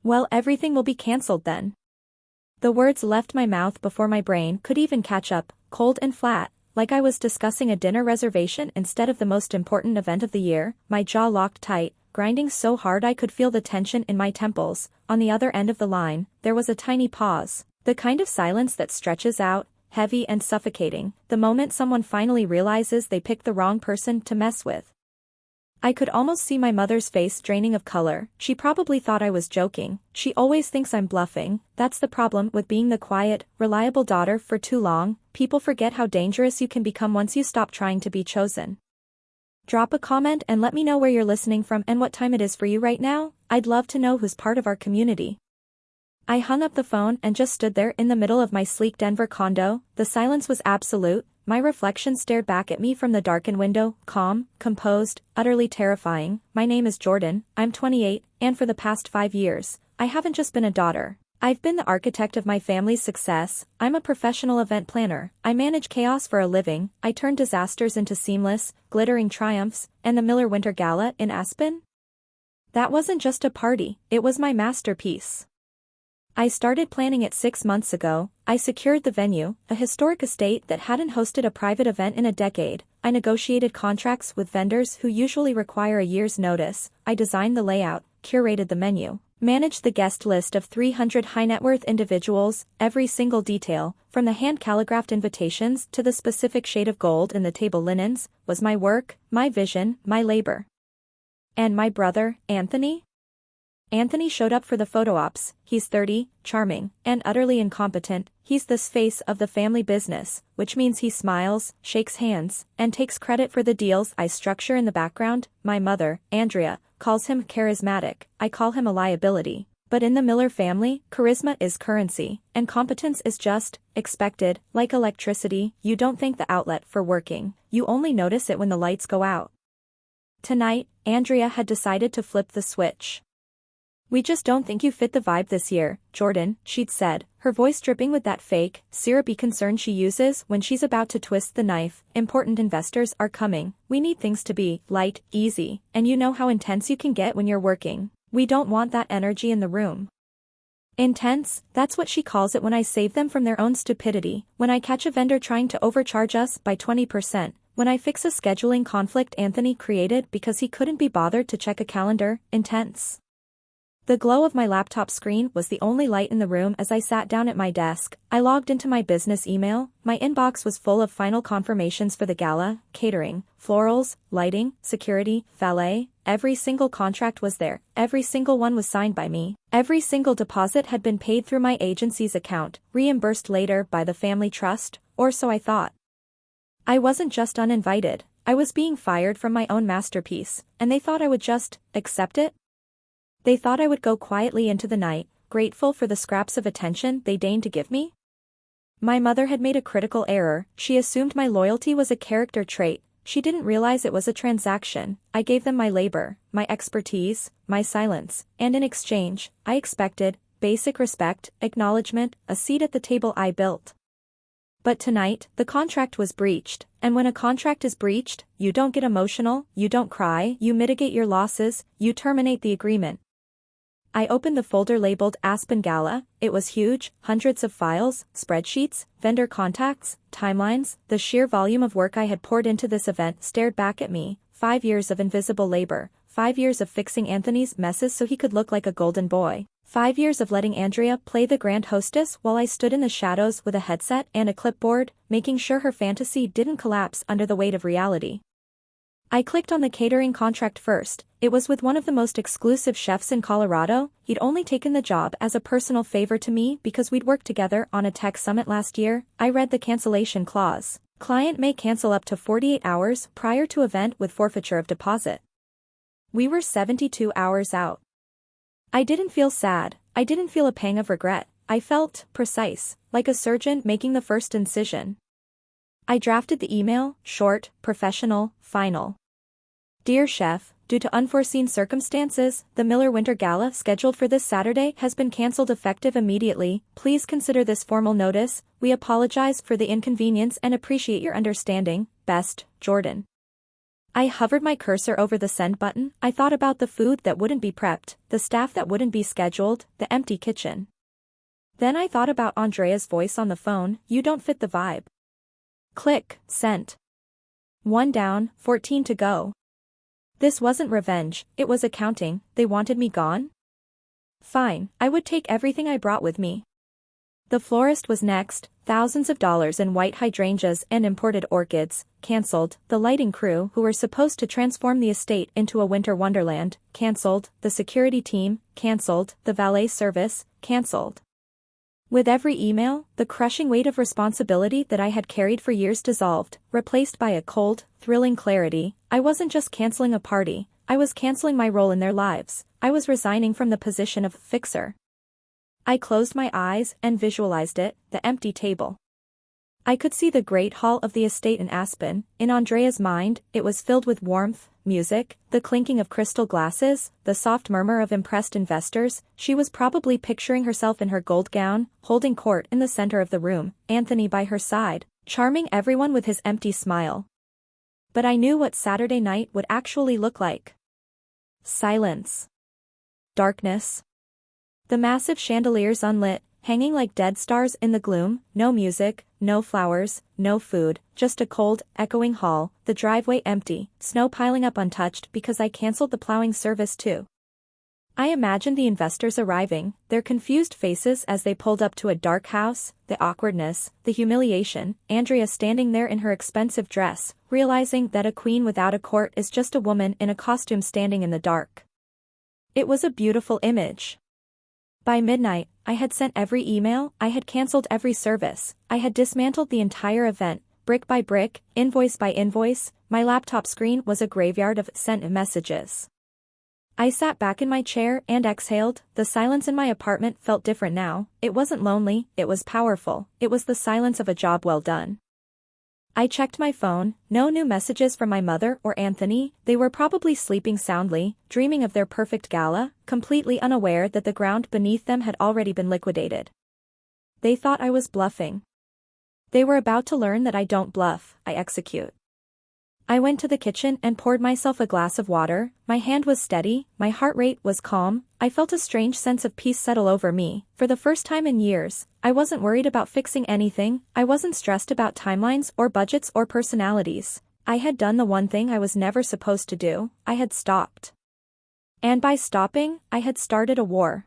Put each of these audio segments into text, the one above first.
Well, everything will be cancelled then. The words left my mouth before my brain could even catch up, cold and flat, like I was discussing a dinner reservation instead of the most important event of the year. My jaw locked tight, grinding so hard I could feel the tension in my temples. On the other end of the line, there was a tiny pause, the kind of silence that stretches out, heavy and suffocating, the moment someone finally realizes they picked the wrong person to mess with. I could almost see my mother's face draining of color. She probably thought I was joking. She always thinks I'm bluffing. That's the problem with being the quiet, reliable daughter for too long. People forget how dangerous you can become once you stop trying to be chosen. Drop a comment and let me know where you're listening from and what time it is for you right now. I'd love to know who's part of our community. I hung up the phone and just stood there in the middle of my sleek Denver condo. The silence was absolute. My reflection stared back at me from the darkened window, calm, composed, utterly terrifying. My name is Jordan, I'm 28, and for the past 5 years, I haven't just been a daughter. I've been the architect of my family's success. I'm a professional event planner. I manage chaos for a living. I turn disasters into seamless, glittering triumphs. And the Miller Winter Gala in Aspen? That wasn't just a party, it was my masterpiece. I started planning it 6 months ago. I secured the venue, a historic estate that hadn't hosted a private event in a decade. I negotiated contracts with vendors who usually require a year's notice. I designed the layout, curated the menu, managed the guest list of 300 high-net-worth individuals. Every single detail, from the hand-calligraphed invitations to the specific shade of gold in the table linens, was my work, my vision, my labor. And my brother, Anthony? Anthony showed up for the photo ops. He's 30, charming, and utterly incompetent. He's the face of the family business, which means he smiles, shakes hands, and takes credit for the deals I structure in the background. My mother, Andrea, calls him charismatic. I call him a liability. But in the Miller family, charisma is currency, and competence is just expected. Like electricity, you don't thank the outlet for working. You only notice it when the lights go out. Tonight, Andrea had decided to flip the switch. "We just don't think you fit the vibe this year, Jordan," she'd said, her voice dripping with that fake, syrupy concern she uses when she's about to twist the knife. "Important investors are coming. We need things to be light, easy, and you know how intense you can get when you're working. We don't want that energy in the room." Intense, that's what she calls it when I save them from their own stupidity, when I catch a vendor trying to overcharge us by 20%, when I fix a scheduling conflict Anthony created because he couldn't be bothered to check a calendar. Intense. The glow of my laptop screen was the only light in the room as I sat down at my desk. I logged into my business email. My inbox was full of final confirmations for the gala, catering, florals, lighting, security, valet. Every single contract was there. Every single one was signed by me. Every single deposit had been paid through my agency's account, reimbursed later by the family trust, or so I thought. I wasn't just uninvited. I was being fired from my own masterpiece, and they thought I would just accept it? They thought I would go quietly into the night, grateful for the scraps of attention they deigned to give me? My mother had made a critical error. She assumed my loyalty was a character trait. She didn't realize it was a transaction. I gave them my labor, my expertise, my silence, and in exchange, I expected basic respect, acknowledgement, a seat at the table I built. But tonight, the contract was breached, and when a contract is breached, you don't get emotional, you don't cry, you mitigate your losses, you terminate the agreement. I opened the folder labeled Aspen Gala. It was huge, hundreds of files, spreadsheets, vendor contacts, timelines. The sheer volume of work I had poured into this event stared back at me. 5 years of invisible labor, 5 years of fixing Anthony's messes so he could look like a golden boy, 5 years of letting Andrea play the grand hostess while I stood in the shadows with a headset and a clipboard, making sure her fantasy didn't collapse under the weight of reality. I clicked on the catering contract first. It was with one of the most exclusive chefs in Colorado. He'd only taken the job as a personal favor to me because we'd worked together on a tech summit last year. I read the cancellation clause. Client may cancel up to 48 hours prior to event with forfeiture of deposit. We were 72 hours out. I didn't feel sad. I didn't feel a pang of regret. I felt precise, like a surgeon making the first incision. I drafted the email, short, professional, final. Dear Chef, due to unforeseen circumstances, the Miller Winter Gala scheduled for this Saturday has been cancelled effective immediately. Please consider this formal notice. We apologize for the inconvenience and appreciate your understanding. Best, Jordan. I hovered my cursor over the send button. I thought about the food that wouldn't be prepped, the staff that wouldn't be scheduled, the empty kitchen. Then I thought about Andrea's voice on the phone. You don't fit the vibe. Click, sent. 1 down, 14 to go. This wasn't revenge, it was accounting. They wanted me gone? Fine, I would take everything I brought with me. The florist was next, thousands of dollars in white hydrangeas and imported orchids, cancelled. The lighting crew who were supposed to transform the estate into a winter wonderland, cancelled. The security team, cancelled. The valet service, cancelled. With every email, the crushing weight of responsibility that I had carried for years dissolved, replaced by a cold, thrilling clarity. I wasn't just canceling a party, I was canceling my role in their lives. I was resigning from the position of fixer. I closed my eyes and visualized it, the empty table. I could see the great hall of the estate in Aspen. In Andrea's mind, it was filled with warmth, music, the clinking of crystal glasses, the soft murmur of impressed investors. She was probably picturing herself in her gold gown, holding court in the center of the room, Anthony by her side, charming everyone with his empty smile. But I knew what Saturday night would actually look like. Silence. Darkness. The massive chandeliers unlit, hanging like dead stars in the gloom, no music, no flowers, no food, just a cold, echoing hall, the driveway empty, snow piling up untouched because I cancelled the plowing service too. I imagined the investors arriving, their confused faces as they pulled up to a dark house, the awkwardness, the humiliation, Andrea standing there in her expensive dress, realizing that a queen without a court is just a woman in a costume standing in the dark. It was a beautiful image. By midnight, I had sent every email, I had cancelled every service, I had dismantled the entire event, brick by brick, invoice by invoice. My laptop screen was a graveyard of sent messages. I sat back in my chair and exhaled. The silence in my apartment felt different now. It wasn't lonely, it was powerful. It was the silence of a job well done. I checked my phone, no new messages from my mother or Anthony. They were probably sleeping soundly, dreaming of their perfect gala, completely unaware that the ground beneath them had already been liquidated. They thought I was bluffing. They were about to learn that I don't bluff, I execute. I went to the kitchen and poured myself a glass of water. My hand was steady, my heart rate was calm. I felt a strange sense of peace settle over me. For the first time in years, I wasn't worried about fixing anything. I wasn't stressed about timelines or budgets or personalities. I had done the one thing I was never supposed to do. I had stopped. And by stopping, I had started a war.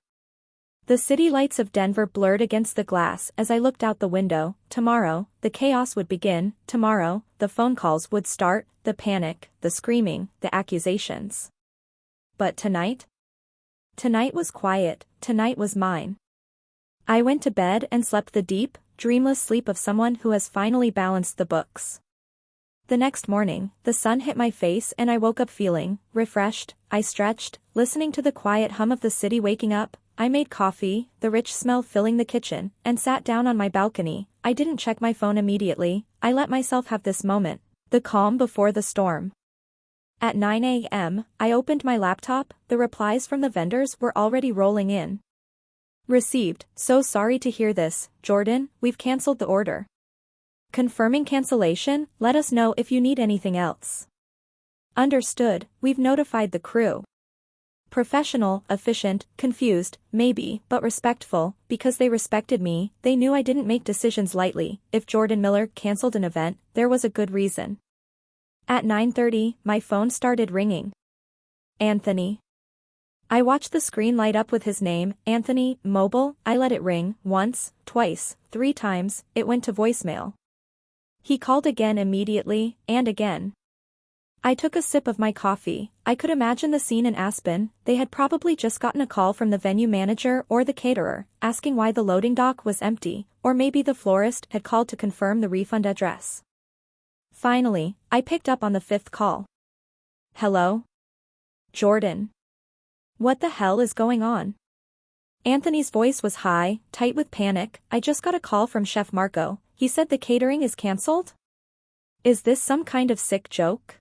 The city lights of Denver blurred against the glass as I looked out the window. Tomorrow, the chaos would begin. Tomorrow, the phone calls would start, the panic, the screaming, the accusations. But tonight? Tonight was quiet, tonight was mine. I went to bed and slept the deep, dreamless sleep of someone who has finally balanced the books. The next morning, the sun hit my face and I woke up feeling refreshed. I stretched, listening to the quiet hum of the city waking up. I made coffee, the rich smell filling the kitchen, and sat down on my balcony. I didn't check my phone immediately. I let myself have this moment, the calm before the storm. At 9 a.m., I opened my laptop. The replies from the vendors were already rolling in. Received, so sorry to hear this, Jordan, we've cancelled the order. Confirming cancellation, let us know if you need anything else. Understood, we've notified the crew. Professional, efficient, confused, maybe, but respectful. Because they respected me, they knew I didn't make decisions lightly. If Jordan Miller cancelled an event, there was a good reason. At 9:30, my phone started ringing. Anthony. I watched the screen light up with his name, Anthony, mobile. I let it ring, once, twice, 3 times, it went to voicemail. He called again immediately, and again. I took a sip of my coffee. I could imagine the scene in Aspen. They had probably just gotten a call from the venue manager or the caterer, asking why the loading dock was empty, or maybe the florist had called to confirm the refund address. Finally, I picked up on the 5th call. Hello? Jordan. What the hell is going on? Anthony's voice was high, tight with panic. I just got a call from Chef Marco. He said the catering is cancelled? Is this some kind of sick joke?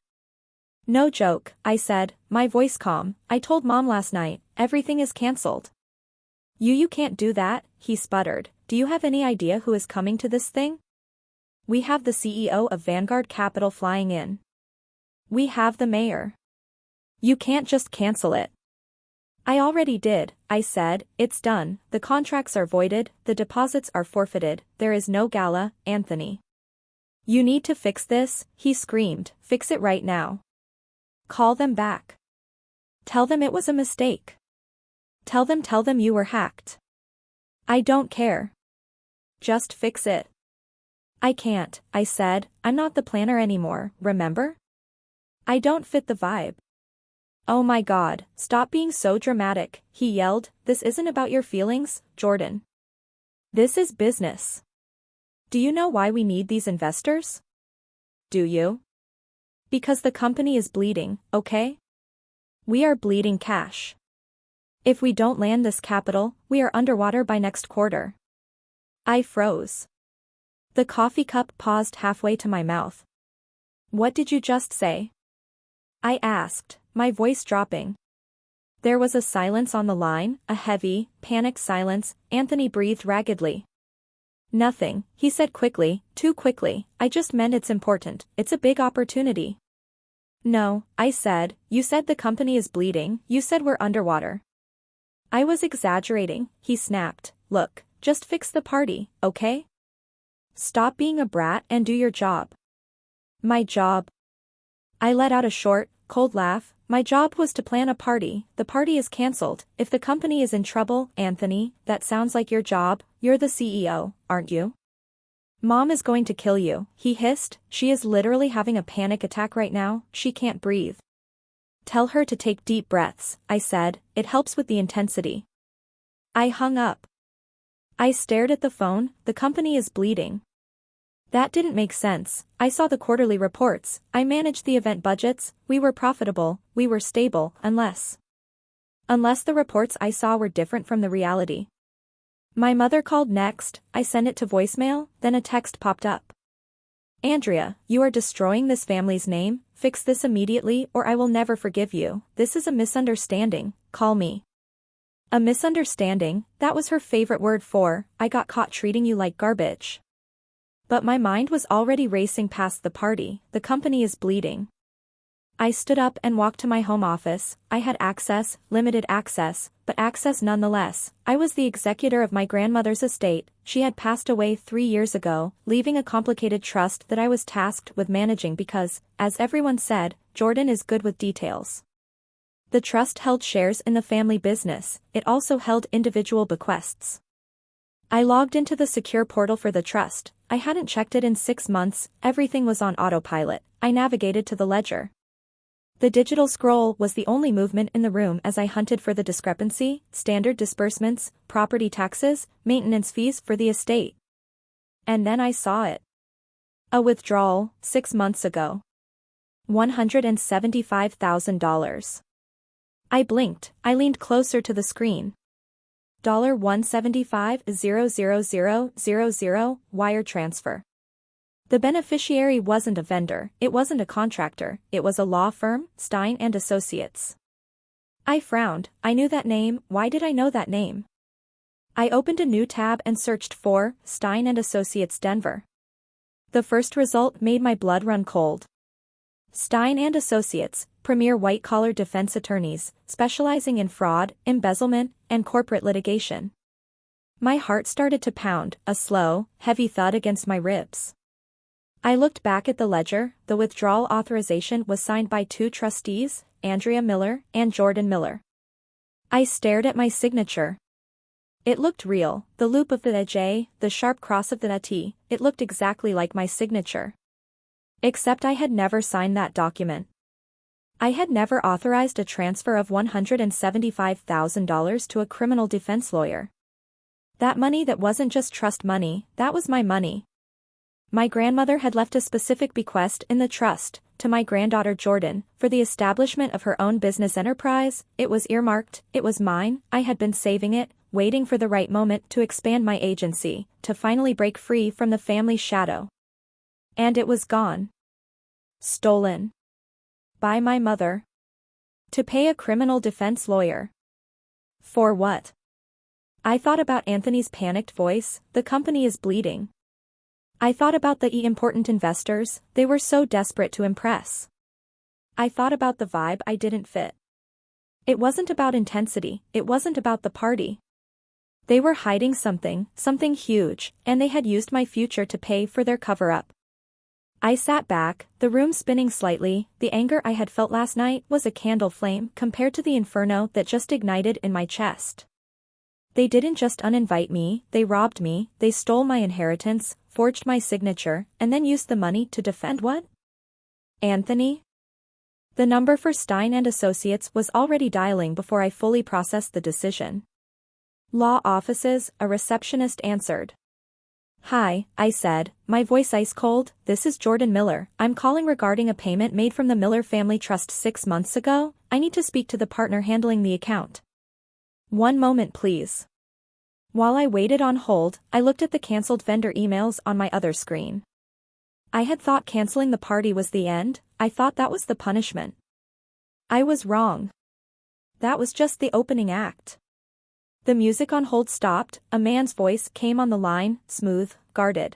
No joke, I said, my voice calm. I told Mom last night, everything is cancelled. You can't do that, he sputtered. Do you have any idea who is coming to this thing? We have the CEO of Vanguard Capital flying in. We have the mayor. You can't just cancel it. I already did, I said, it's done, the contracts are voided, the deposits are forfeited, there is no Gala, Anthony. You need to fix this, he screamed, fix it right now. Call them back. Tell them it was a mistake. Tell them you were hacked. I don't care. Just fix it. I can't, I said, I'm not the planner anymore, remember? I don't fit the vibe. Oh my God, stop being so dramatic, he yelled, this isn't about your feelings, Jordan. This is business. Do you know why we need these investors? Do you? Because the company is bleeding, okay? We are bleeding cash. If we don't land this capital, we are underwater by next quarter. I froze. The coffee cup paused halfway to my mouth. What did you just say? I asked, my voice dropping. There was a silence on the line, a heavy, panicked silence. Anthony breathed raggedly. Nothing, he said quickly, too quickly, I just meant it's important, it's a big opportunity. No, I said, you said the company is bleeding, you said we're underwater. I was exaggerating, he snapped, look, just fix the party, okay? Stop being a brat and do your job. My job? I let out a short, cold laugh. My job was to plan a party, the party is cancelled, if the company is in trouble, Anthony, that sounds like your job, you're the CEO, aren't you? Mom is going to kill you, he hissed, she is literally having a panic attack right now, she can't breathe. Tell her to take deep breaths, I said, it helps with the intensity. I hung up. I stared at the phone, the company is bleeding. That didn't make sense, I saw the quarterly reports, I managed the event budgets, we were profitable, we were stable, unless the reports I saw were different from the reality. My mother called next, I sent it to voicemail, then a text popped up. Andrea, you are destroying this family's name, fix this immediately or I will never forgive you, this is a misunderstanding, call me. A misunderstanding, that was her favorite word for, I got caught treating you like garbage. But my mind was already racing past the party, the company is bleeding. I stood up and walked to my home office, I had access, limited access, but access nonetheless. I was the executor of my grandmother's estate, she had passed away 3 years ago, leaving a complicated trust that I was tasked with managing because, as everyone said, Jordan is good with details. The trust held shares in the family business, it also held individual bequests. I logged into the secure portal for the trust, I hadn't checked it in 6 months, everything was on autopilot, I navigated to the ledger. The digital scroll was the only movement in the room as I hunted for the discrepancy, standard disbursements, property taxes, maintenance fees for the estate. And then I saw it. A withdrawal, 6 months ago. $175,000. I blinked, I leaned closer to the screen. $175,000,000 wire transfer. The beneficiary wasn't a vendor, it wasn't a contractor, it was a law firm, Stein and Associates. I frowned, I knew that name, why did I know that name? I opened a new tab and searched for Stein and Associates Denver. The first result made my blood run cold. Stein and Associates, premier white-collar defense attorneys, specializing in fraud, embezzlement, and corporate litigation. My heart started to pound, a slow, heavy thud against my ribs. I looked back at the ledger, the withdrawal authorization was signed by 2 trustees, Andrea Miller and Jordan Miller. I stared at my signature. It looked real, the loop of the J, the sharp cross of the T, it looked exactly like my signature. Except I had never signed that document. I had never authorized a transfer of $175,000 to a criminal defense lawyer. That money that wasn't just trust money, that was my money. My grandmother had left a specific bequest in the trust, to my granddaughter Jordan, for the establishment of her own business enterprise, it was earmarked, it was mine, I had been saving it, waiting for the right moment to expand my agency, to finally break free from the family's shadow. And it was gone. Stolen. By my mother. To pay a criminal defense lawyer. For what? I thought about Anthony's panicked voice, the company is bleeding. I thought about the important investors, they were so desperate to impress. I thought about the vibe I didn't fit. It wasn't about intensity, it wasn't about the party. They were hiding something, something huge, and they had used my future to pay for their cover-up. I sat back, the room spinning slightly. The anger I had felt last night was a candle flame compared to the inferno that just ignited in my chest. They didn't just uninvite me, they robbed me, they stole my inheritance, forged my signature, and then used the money to defend what? Anthony? The number for Stein and Associates was already dialing before I fully processed the decision. Law offices, a receptionist answered. Hi, I said, my voice ice cold. This is Jordan Miller. I'm calling regarding a payment made from the Miller Family Trust 6 months ago. I need to speak to the partner handling the account. One moment please. While I waited on hold, I looked at the cancelled vendor emails on my other screen. I had thought canceling the party was the end. I thought that was the punishment. I was wrong. That was just the opening act. The music on hold stopped, a man's voice came on the line, smooth, guarded.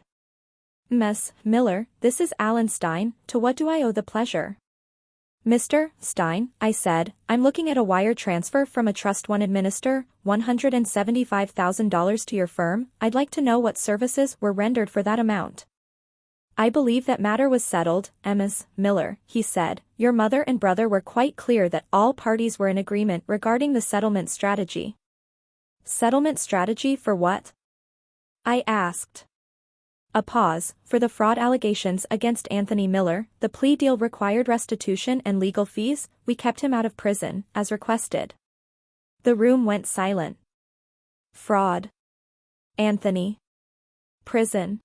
Ms. Miller, this is Alan Stein, to what do I owe the pleasure? Mr. Stein, I said, I'm looking at a wire transfer from a trust one administer, $175,000 to your firm. I'd like to know what services were rendered for that amount. I believe that matter was settled, Ms. Miller, he said. Your mother and brother were quite clear that all parties were in agreement regarding the settlement strategy. Settlement strategy for what? I asked. A pause. For the fraud allegations against Anthony Miller, the plea deal required restitution and legal fees. We kept him out of prison, as requested. The room went silent. Fraud. Anthony. Prison.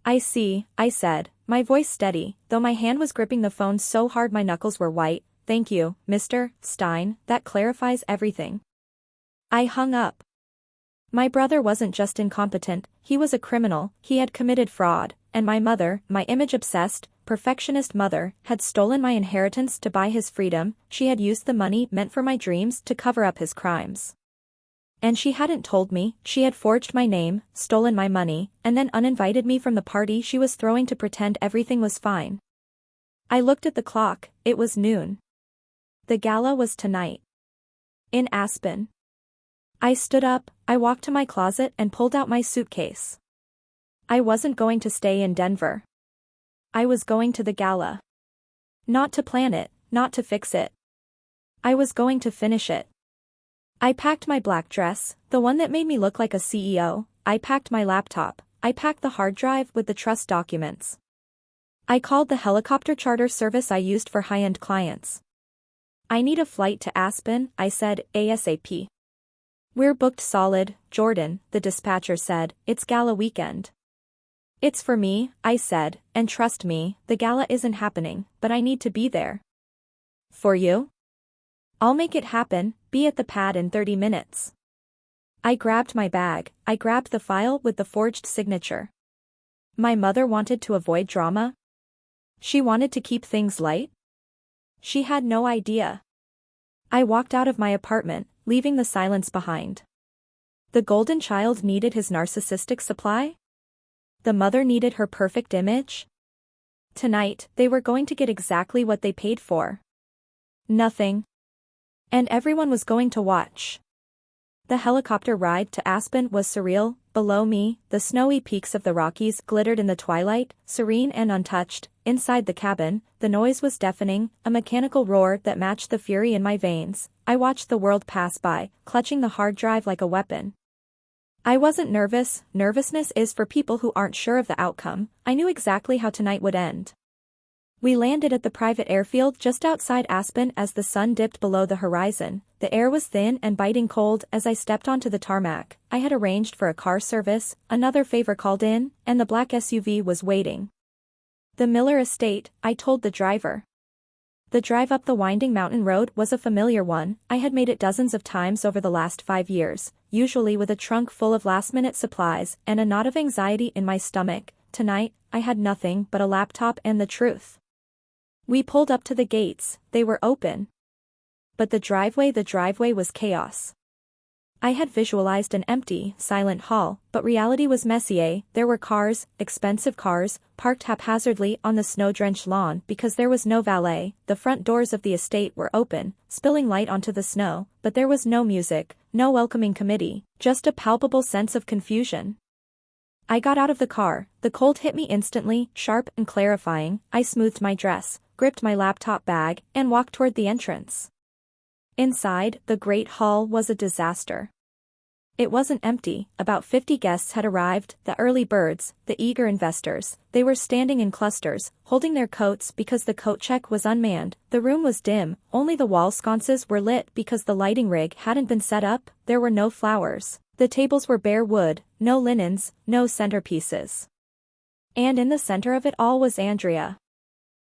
I see, I said, my voice steady, though my hand was gripping the phone so hard my knuckles were white. Thank you, Mr. Stein, that clarifies everything. I hung up. My brother wasn't just incompetent, he was a criminal, he had committed fraud, and my mother, my image-obsessed, perfectionist mother, had stolen my inheritance to buy his freedom. She had used the money meant for my dreams to cover up his crimes. And she hadn't told me. She had forged my name, stolen my money, and then uninvited me from the party she was throwing to pretend everything was fine. I looked at the clock, it was noon. The gala was tonight. In Aspen. I stood up, I walked to my closet and pulled out my suitcase. I wasn't going to stay in Denver. I was going to the gala. Not to plan it, not to fix it. I was going to finish it. I packed my black dress, the one that made me look like a CEO, I packed my laptop, I packed the hard drive with the trust documents. I called the helicopter charter service I used for high-end clients. I need a flight to Aspen, I said, ASAP. We're booked solid, Jordan, the dispatcher said, it's gala weekend. It's for me, I said, and trust me, the gala isn't happening, but I need to be there. For you? I'll make it happen, be at the pad in 30 minutes. I grabbed my bag, I grabbed the file with the forged signature. My mother wanted to avoid drama? She wanted to keep things light? She had no idea. I walked out of my apartment, leaving the silence behind. The golden child needed his narcissistic supply? The mother needed her perfect image? Tonight, they were going to get exactly what they paid for. Nothing. And everyone was going to watch. The helicopter ride to Aspen was surreal. Below me, the snowy peaks of the Rockies glittered in the twilight, serene and untouched. Inside the cabin, the noise was deafening, a mechanical roar that matched the fury in my veins. I watched the world pass by, clutching the hard drive like a weapon. I wasn't nervous. Nervousness is for people who aren't sure of the outcome. I knew exactly how tonight would end. We landed at the private airfield just outside Aspen as the sun dipped below the horizon. The air was thin and biting cold as I stepped onto the tarmac. I had arranged for a car service, another favor called in, and the black SUV was waiting. The Miller estate, I told the driver. The drive up the winding mountain road was a familiar one. I had made it dozens of times over the last 5 years, usually with a trunk full of last-minute supplies and a knot of anxiety in my stomach. Tonight, I had nothing but a laptop and the truth. We pulled up to the gates, they were open. But the driveway was chaos. I had visualized an empty, silent hall, but reality was messy. There were cars, expensive cars, parked haphazardly on the snow-drenched lawn because there was no valet. The front doors of the estate were open, spilling light onto the snow, but there was no music, no welcoming committee, just a palpable sense of confusion. I got out of the car. The cold hit me instantly, sharp and clarifying. I smoothed my dress, gripped my laptop bag, and walked toward the entrance. Inside, the great hall was a disaster. It wasn't empty. About 50 guests had arrived, the early birds, the eager investors. They were standing in clusters, holding their coats because the coat check was unmanned. The room was dim, only the wall sconces were lit because the lighting rig hadn't been set up. There were no flowers. The tables were bare wood, no linens, no centerpieces. And in the center of it all was Andrea.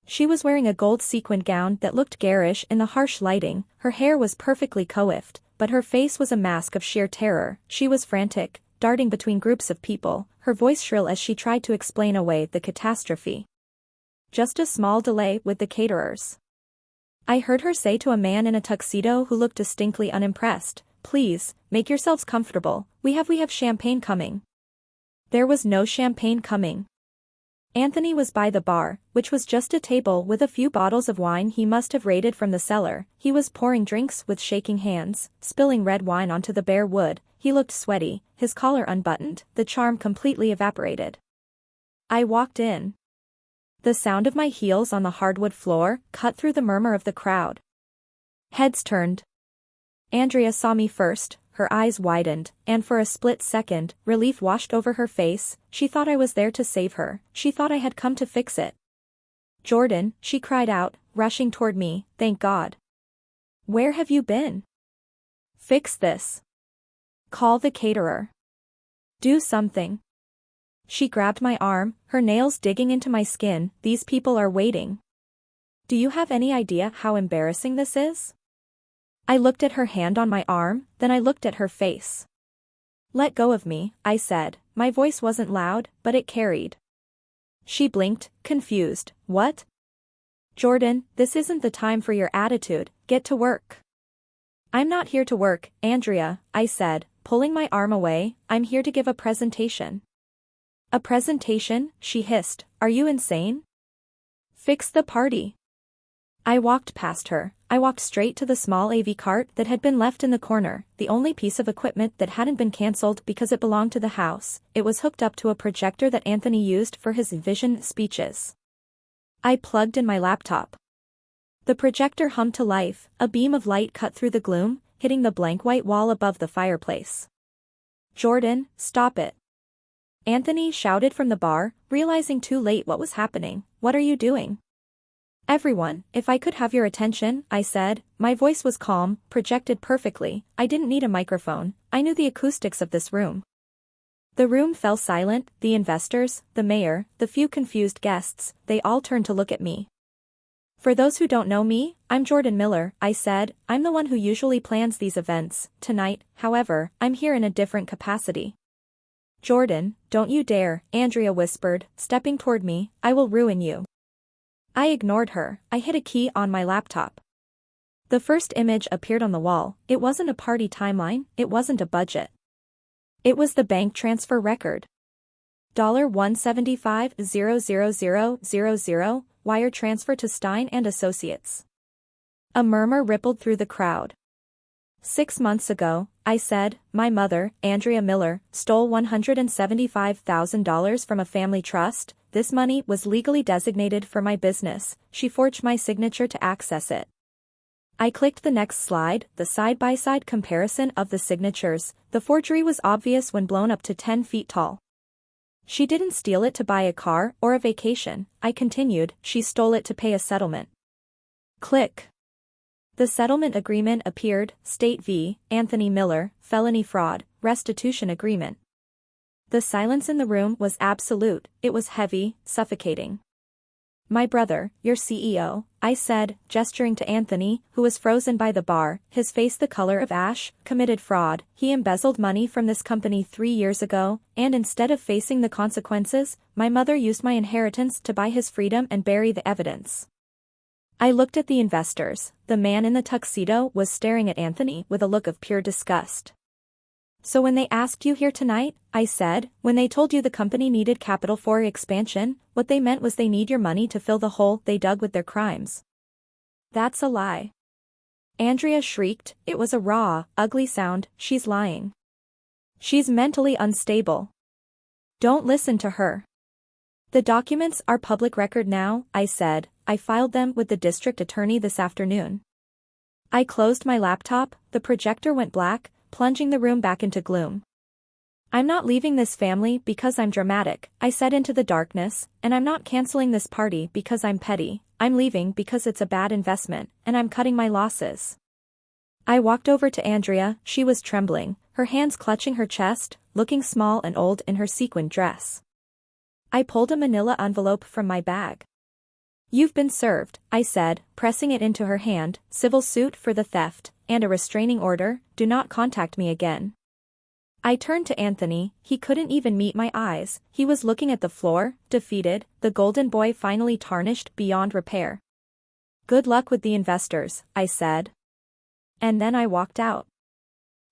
She was wearing a gold sequined gown that looked garish in the harsh lighting. Her hair was perfectly coiffed, but her face was a mask of sheer terror. She was frantic, darting between groups of people, her voice shrill as she tried to explain away the catastrophe. Just a small delay with the caterers. I heard her say to a man in a tuxedo who looked distinctly unimpressed, "Please, make yourselves comfortable, we have champagne coming." There was no champagne coming. Anthony was by the bar, which was just a table with a few bottles of wine he must have raided from the cellar. He was pouring drinks with shaking hands, spilling red wine onto the bare wood. He looked sweaty, his collar unbuttoned, the charm completely evaporated. I walked in. The sound of my heels on the hardwood floor cut through the murmur of the crowd. Heads turned. Andrea saw me first. Her eyes widened, and for a split second, relief washed over her face. She thought I was there to save her. She thought I had come to fix it. "Jordan," she cried out, rushing toward me, "thank God. Where have you been? Fix this. Call the caterer. Do something." She grabbed my arm, her nails digging into my skin. "These people are waiting. Do you have any idea how embarrassing this is?" I looked at her hand on my arm, then I looked at her face. "Let go of me," I said. My voice wasn't loud, but it carried. She blinked, confused. "What?" "Jordan, this isn't the time for your attitude, get to work." "I'm not here to work, Andrea," I said, pulling my arm away. "I'm here to give a presentation." "A presentation?" she hissed. "Are you insane? Fix the party." I walked past her. I walked straight to the small AV cart that had been left in the corner, the only piece of equipment that hadn't been cancelled because it belonged to the house. It was hooked up to a projector that Anthony used for his vision speeches. I plugged in my laptop. The projector hummed to life, a beam of light cut through the gloom, hitting the blank white wall above the fireplace. "Jordan, stop it." Anthony shouted from the bar, realizing too late what was happening. "What are you doing?" "Everyone, if I could have your attention," I said. My voice was calm, projected perfectly. I didn't need a microphone. I knew the acoustics of this room. The room fell silent. The investors, the mayor, the few confused guests, they all turned to look at me. "For those who don't know me, I'm Jordan Miller," I said. "I'm the one who usually plans these events. Tonight, however, I'm here in a different capacity." "Jordan, don't you dare," Andrea whispered, stepping toward me. "I will ruin you." I ignored her. I hit a key on my laptop. The first image appeared on the wall. It wasn't a party timeline, it wasn't a budget. It was the bank transfer record. $175,000,000, wire transfer to Stein and Associates. A murmur rippled through the crowd. 6 months ago, I said, my mother, Andrea Miller, stole $175,000 from a family trust. This money was legally designated for my business. She forged my signature to access it. I clicked the next slide, the side-by-side comparison of the signatures. The forgery was obvious when blown up to 10 feet tall. She didn't steal it to buy a car or a vacation, I continued, she stole it to pay a settlement. Click. The settlement agreement appeared, State v. Anthony Miller, felony fraud, restitution agreement. The silence in the room was absolute, it was heavy, suffocating. My brother, your CEO, I said, gesturing to Anthony, who was frozen by the bar, his face the color of ash, committed fraud. He embezzled money from this company 3 years ago, and instead of facing the consequences, my mother used my inheritance to buy his freedom and bury the evidence. I looked at the investors. The man in the tuxedo was staring at Anthony with a look of pure disgust. So when they asked you here tonight, I said, when they told you the company needed capital for expansion, what they meant was they need your money to fill the hole they dug with their crimes. That's a lie. Andrea shrieked. It was a raw, ugly sound. She's lying. She's mentally unstable. Don't listen to her. The documents are public record now, I said. I filed them with the district attorney this afternoon. I closed my laptop, the projector went black, plunging the room back into gloom. I'm not leaving this family because I'm dramatic, I said into the darkness, and I'm not canceling this party because I'm petty. I'm leaving because it's a bad investment, and I'm cutting my losses. I walked over to Andrea. She was trembling, her hands clutching her chest, looking small and old in her sequined dress. I pulled a manila envelope from my bag. You've been served, I said, pressing it into her hand, civil suit for the theft, and a restraining order, do not contact me again. I turned to Anthony. He couldn't even meet my eyes. He was looking at the floor, defeated, the golden boy finally tarnished beyond repair. Good luck with the investors, I said. And then I walked out.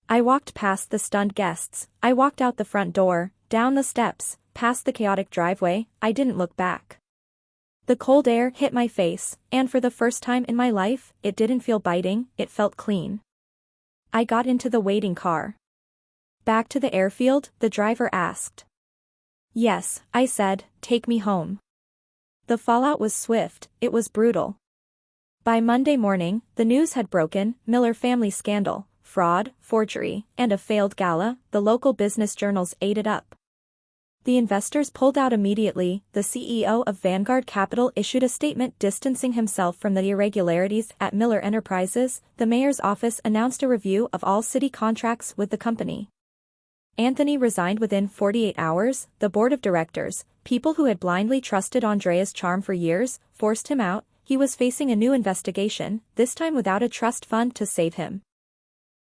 I walked past the stunned guests. I walked out the front door, down the steps, past the chaotic driveway. I didn't look back. The cold air hit my face, and for the first time in my life, it didn't feel biting, it felt clean. I got into the waiting car. Back to the airfield, the driver asked. Yes, I said, take me home. The fallout was swift, it was brutal. By Monday morning, the news had broken: Miller family scandal, fraud, forgery, and a failed gala. The local business journals ate it up. The investors pulled out immediately. The CEO of Vanguard Capital issued a statement distancing himself from the irregularities at Miller Enterprises. The mayor's office announced a review of all city contracts with the company. Anthony resigned within 48 hours. The board of directors, people who had blindly trusted Andrea's charm for years, forced him out. He was facing a new investigation, this time without a trust fund to save him.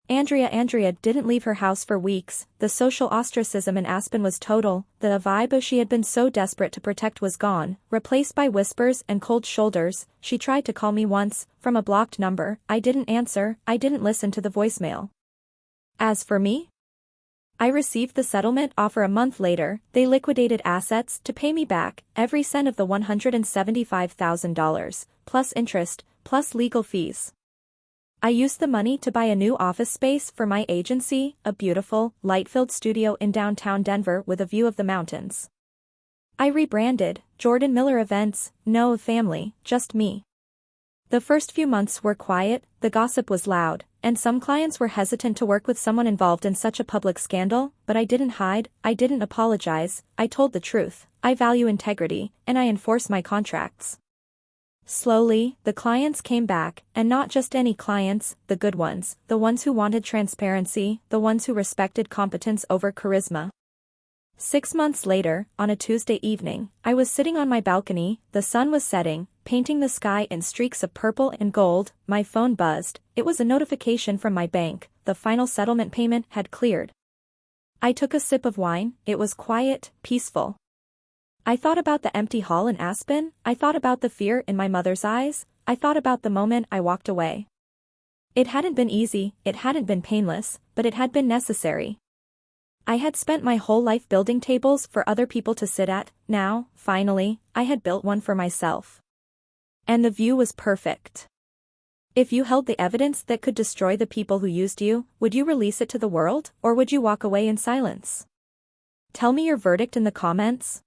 Andrea didn't leave her house for weeks. The social ostracism in Aspen was total. The vibe she had been so desperate to protect was gone, replaced by whispers and cold shoulders. She tried to call me once, from a blocked number. I didn't answer. I didn't listen to the voicemail. As for me, I received the settlement offer a month later. They liquidated assets to pay me back every cent of the $175,000, plus interest, plus legal fees. I used the money to buy a new office space for my agency, a beautiful, light-filled studio in downtown Denver with a view of the mountains. I rebranded, Jordan Miller Events, no family, just me. The first few months were quiet, the gossip was loud, and some clients were hesitant to work with someone involved in such a public scandal, but I didn't hide, I didn't apologize, I told the truth. I value integrity, and I enforce my contracts. Slowly, the clients came back, and not just any clients, the good ones, the ones who wanted transparency, the ones who respected competence over charisma. 6 months later, on a Tuesday evening, I was sitting on my balcony, the sun was setting, painting the sky in streaks of purple and gold. My phone buzzed. It was a notification from my bank. The final settlement payment had cleared. I took a sip of wine. It was quiet, peaceful. I thought about the empty hall in Aspen. I thought about the fear in my mother's eyes. I thought about the moment I walked away. It hadn't been easy, it hadn't been painless, but it had been necessary. I had spent my whole life building tables for other people to sit at. Now, finally, I had built one for myself. And the view was perfect. If you held the evidence that could destroy the people who used you, would you release it to the world, or would you walk away in silence? Tell me your verdict in the comments.